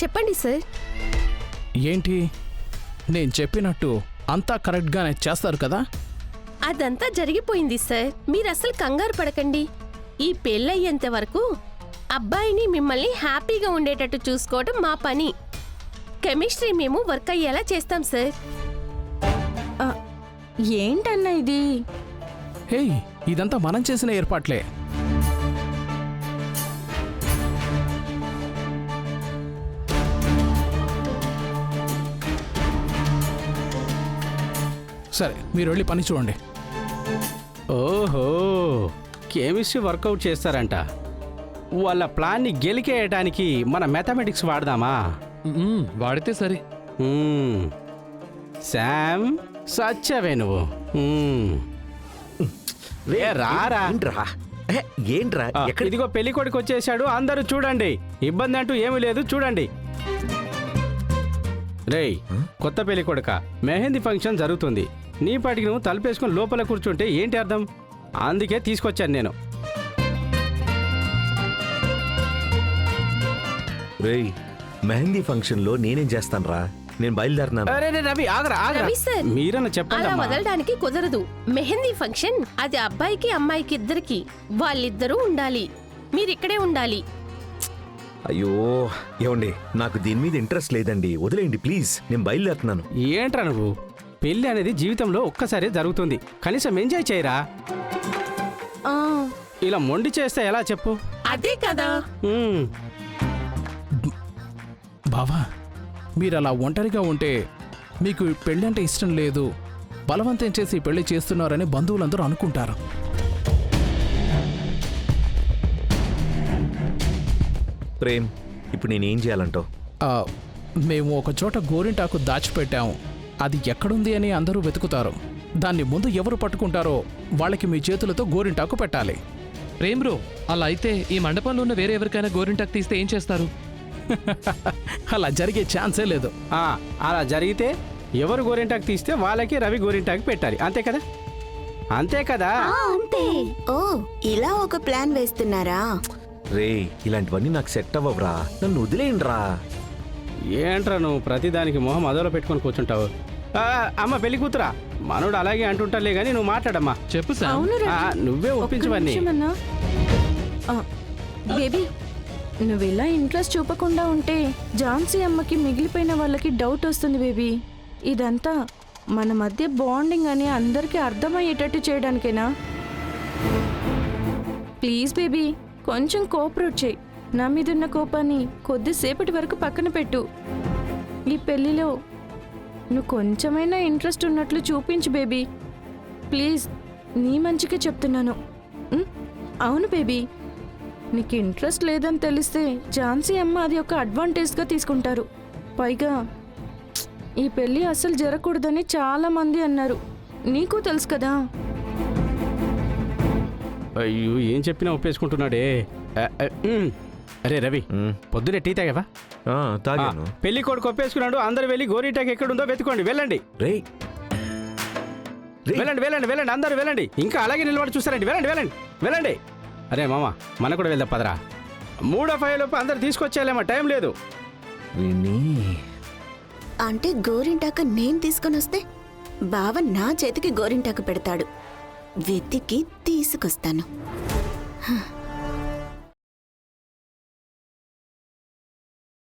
చెప్పండి సార్. ఏంటి నేను చెప్పినట్టు అంతా కరెక్ట్గానే చేస్తారు కదా? అదంతా జరిగిపోయింది సార్. మీరు అసలు కంగారు పడకండి. ఈ పెళ్ళయ్యేంత వరకు అబ్బాయిని మిమ్మల్ని హ్యాపీగా ఉండేటట్టు చూసుకోవడం మా పని. కెమిస్ట్రీ మేము వర్క్ అయ్యేలా చేస్తాం సార్. ఏంటన్నా ఇది? హే, ఇదంతా మనం చేసిన ఏర్పాట్లే. సరే, మీరు వెళ్ళి పని చూడండి. ఓహో, కెమిస్ట్రీ వర్కౌట్ చేస్తారంట. వాళ్ళ ప్లాన్ని గెలికేయడానికి మన మ్యాథమెటిక్స్ వాడదామా? వాడితే సరే. శామ్, సచ్చావే నువ్వు. రారా ఏంట్రా? ఇదిగో పెళ్లి కొడుకు వచ్చేసాడు, అందరూ చూడండి. ఇబ్బంది అంటూ ఏమీ లేదు, చూడండి. రేయ్, కొత్త పెళ్లి కొడుక, మెహందీ ఫంక్షన్ జరుగుతుంది. నీ పాటికి నువ్వు తలుపేసుకుని లోపల కూర్చుంటే ఏంటి అర్థం? అందుకే తీసుకొచ్చాను నేను. రేయ్, మెహందీ ఫంక్షన్ లో నేనేం చేస్తానురా? నేను బయలుదేరినాను. రవి, ఆగరా. రవి సార్, మీరన్నా చెప్పండి. అలా వదలడానికి కుదరదు. మెహందీ ఫంక్షన్ అది అబ్బాయికి అమ్మాయికి ఇద్దరికి. వాళ్ళిద్దరూ ఉండాలి. మీరిక్కడే ఉండాలి. అయ్యో ఏమండి, నాకు దీని మీద ఇంట్రెస్ట్ లేదండి, వదిలేయండి ప్లీజ్. నేను బయలుదేరుతున్నాను. ఏంట్రా నువ్వు? పెళ్లి అనేది జీవితంలో ఒక్కసారి జరుగుతుంది, కనీసం ఎంజాయ్ చేయరా. ఇలా మొండి చేస్తే ఎలా చెప్పు? అదే కదా. బావా, మీరు అలా ఒంటరిగా ఉంటే మీకు పెళ్ళి అంటే ఇష్టం లేదు, బలవంతం చేసి పెళ్లి చేస్తున్నారని బంధువులందరూ అనుకుంటారు. ప్రేమ్, ఇప్పుడు నేనేం చేయాలంటావు? మేము ఒక చోట గోరింటాకు దాచిపెట్టాము. అది ఎక్కడుంది అని అందరూ వెతుకుతారు. దాన్ని ముందు ఎవరు పట్టుకుంటారో వాళ్ళకి మీ చేతులతో గోరింటాకు పెట్టాలి. ప్రేమ్ బ్రో, అలా అయితే ఈ మండపంలో ఉన్న వేరే ఎవరికైనా గోరింటాకు తీస్తే ఏం చేస్తారు? అలా జరిగే ఛాన్సే లేదు. అలా జరిగితే ఎవరు గోరింటాకు తీస్తే వాళ్ళకి రవి గోరింటాకు పెట్టాలి, అంతే కదా? అంతే కదా? అంతే. ఓ, ఇలా ఒక ప్లాన్ వేస్తున్నారా? రే, ఇలాంటివన్నీ నాకు సెట్ అవ్వవురా, నన్ను వదిలేయండిరా. ఏంట్రా నువ్వు ప్రతిదానికి మొహం అదోలో పెట్టుకొని కూర్చుంటావు? అమ్మ పెళ్లి కూతురా, మనోడు అలాగే అంటుంటాలే గానీ నువ్వు మాట్లాడమ్మా. చెప్పు సార్. నువ్వే ఒప్పించవన్నీ. బేబీ, నువ్వు ఇలా ఇంట్రెస్ట్ చూపకుండా ఉంటే ఝాన్సీ అమ్మకి మిగిలిపోయిన వాళ్ళకి డౌట్ వస్తుంది బేబీ. ఇదంతా మన మధ్య బాండింగ్ అని అందరికీ అర్థమయ్యేటట్టు చేయడానికేనా? ప్లీజ్ బేబీ, కొంచెం కోఆపరేట్ చేయి. నా మీదున్న కోపాన్ని కొద్దిసేపటి వరకు పక్కన పెట్టు. ఈ పెళ్లిలో నువ్వు కొంచెమైనా ఇంట్రెస్ట్ ఉన్నట్లు చూపించు బేబీ. ప్లీజ్, నీ మంచిగా చెప్తున్నాను. అవును బేబీ, నీకు ఇంట్రెస్ట్ లేదని తెలిస్తే ఝాన్సీ అమ్మ అది ఒక అడ్వాంటేజ్గా తీసుకుంటారు. పైగా ఈ పెళ్ళి అసలు జరగకూడదని చాలా మంది అన్నారు, నీకు తెలుసు కదా. అయ్యో, ఏం చెప్పినా ఒప్పేసుకుంటున్నాడే. అరే రవి, పొద్దునే టీ తాగావా? తాగాను. పెళ్లి కొడుకు ఒప్పేసుకున్నాడు, అందరు వెళ్ళి గోరింటాకు ఎక్కడుందో వెతుకోండి. వెళ్ళండి. రేయ్, వెళ్ళండి వెళ్ళండి వెళ్ళండి, అందరూ వెళ్ళండి. ఇంకా అలాగే నిలబడి చూస్తారండి. వెళ్ళండి వెళ్ళండి వెళ్ళండి. అరే మామ, మన కూడా వెళ్దాం పదరా. 3:05 లోపు అందరు తీసుకొచ్చేయాలేమా, టైం లేదు. అంటే గోరింటాకు నేను తీసుకొని వస్తే బావ నా చేతికి గోరింటాకు పెడతాడు. వెతికి తీసుకొస్తాను.